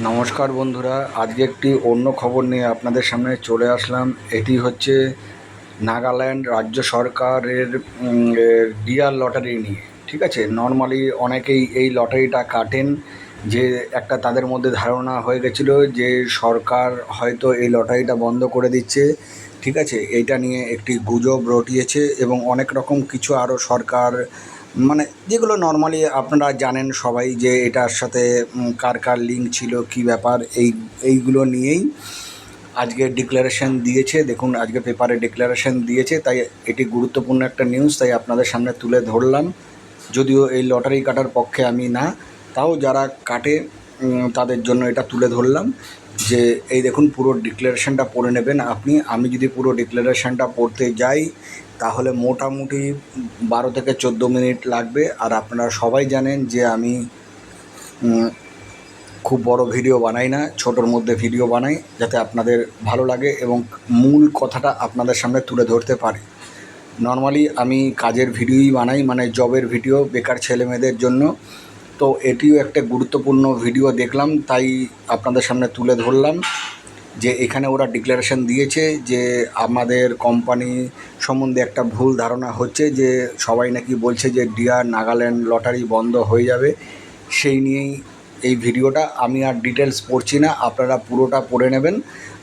নমস্কার বন্ধুরা, আজকে একটি অন্য খবর নিয়ে আপনাদের সামনে চলে আসলাম। এটি হচ্ছে নাগাল্যান্ড রাজ্য সরকারের ডিয়ার লটারি নিয়ে। ঠিক আছে, নর্মালি অনেকেই এই লটারিটা কাটেন, যে একটা তাদের মধ্যে ধারণা হয়ে গেছিলো যে সরকার হয়তো এই লটারিটা বন্ধ করে দিচ্ছে। ঠিক আছে, এইটা নিয়ে একটি গুজব রটিয়েছে এবং অনেক রকম কিছু আরও সরকার, মানে যেগুলো নর্মালি আপনারা জানেন সবাই, যে এটার সাথে কার কার লিঙ্ক ছিল, কি ব্যাপার, এইগুলো নিয়েই আজকে ডিক্লারেশন দিয়েছে। দেখুন, আজকে পেপারে ডিক্লারেশন দিয়েছে, তাই এটি গুরুত্বপূর্ণ একটা নিউজ, তাই আপনাদের সামনে তুলে ধরলাম। যদিও এই লটারি কাটার পক্ষে আমি না, তাও যারা কাটে তাদের জন্য এটা তুলে ধরলাম। যে এই দেখুন, পুরো ডিক্লারেশনটা পড়ে নেবেন আপনি। আমি যদি পুরো ডিক্লারেশনটা পড়তে যাই তাহলে মোটামুটি 12 থেকে 14 মিনিট লাগবে। আর আপনারা সবাই জানেন যে আমি খুব বড় ভিডিও বানাই না, ছোটোর মধ্যে ভিডিও বানাই, যাতে আপনাদের ভালো লাগে এবং মূল কথাটা আপনাদের সামনে তুলে ধরতে পারি। নর্মালি আমি কাজের ভিডিওই বানাই, মানে জবের ভিডিও, বেকার ছেলেমেয়েদের জন্য। তো এটিও একটা গুরুত্বপূর্ণ ভিডিও দেখলাম, তাই আপনাদের সামনে তুলে ধরলাম। যে এখানে ওরা ডিক্লারেশন দিয়েছে যে আমাদের কোম্পানি সম্বন্ধে একটা ভুল ধারণা হচ্ছে, যে সবাই নাকি বলছে যে ডিয়ার নাগাল্যান্ড লটারি বন্ধ হয়ে যাবে। সেই নিয়েই এই ভিডিওটা। আমি আর ডিটেলস পড়ছি না, আপনারা পুরোটা পড়ে নেবেন।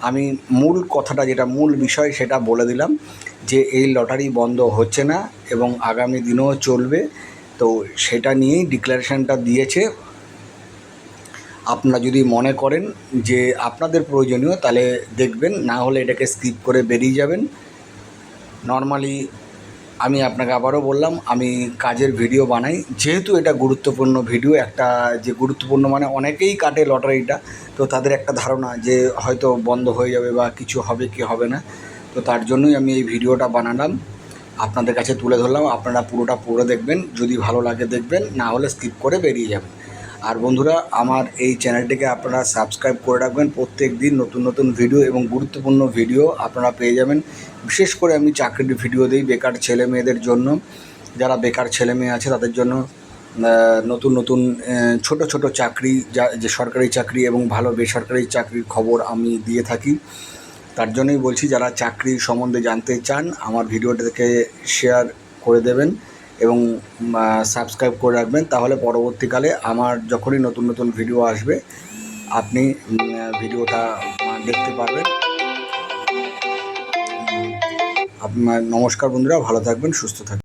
আমি মূল কথাটা, যেটা মূল বিষয়, সেটা বলে দিলাম, যে এই লটারি বন্ধ হচ্ছে না এবং আগামী দিনেও চলবে। তো সেটা নিয়েই ডিক্লারেশনটা দিয়েছে। আপনারা যদি মনে করেন যে আপনাদের প্রয়োজনীয়, তাহলে দেখবেন, না হলে এটাকে স্কিপ করে বেরিয়ে যাবেন। নর্মালি আমি আপনাকে আবারও বললাম, আমি কাজের ভিডিও বানাই, যেহেতু এটা গুরুত্বপূর্ণ ভিডিও। একটা যে গুরুত্বপূর্ণ, মানে অনেকেই কাটে লটারিটা, তো তাদের একটা ধারণা যে হয়তো বন্ধ হয়ে যাবে বা কিছু হবে কি হবে না। তো তার জন্যই আমি এই ভিডিওটা বানালাম, আপনাদের কাছে তুলে ধরলাম। আপনারা পুরোটা পড়ে দেখবেন, যদি ভালো লাগে দেখবেন, না হলে স্কিপ করে বেরিয়ে যাবেন। আর বন্ধুরা, আমার এই চ্যানেলটিকে আপনারা সাবস্ক্রাইব করে রাখবেন। প্রত্যেক দিন নতুন নতুন ভিডিও এবং গুরুত্বপূর্ণ ভিডিও আপনারা পেয়ে যাবেন। বিশেষ করে আমি চাকরির ভিডিও দিই বেকার ছেলে মেয়েদের জন্য। যারা বেকার ছেলে মেয়ে আছে তাদের জন্য নতুন নতুন ছোট ছোট চাকরি, যে সরকারি চাকরি এবং ভালো বেসরকারি চাকরির খবর আমি দিয়ে থাকি। তার জন্যই বলছি, যারা চাকরি সম্বন্ধে জানতে চান আমার ভিডিওটাকে শেয়ার করে দেবেন এবং সাবস্ক্রাইব করে রাখবেন। তাহলে পরবর্তীকালে আমার যখনই নতুন নতুন ভিডিও আসবে আপনি ভিডিওটা দেখতে পারবেন। আপনার নমস্কার বন্ধুরা, ভালো থাকবেন, সুস্থ থাকবেন।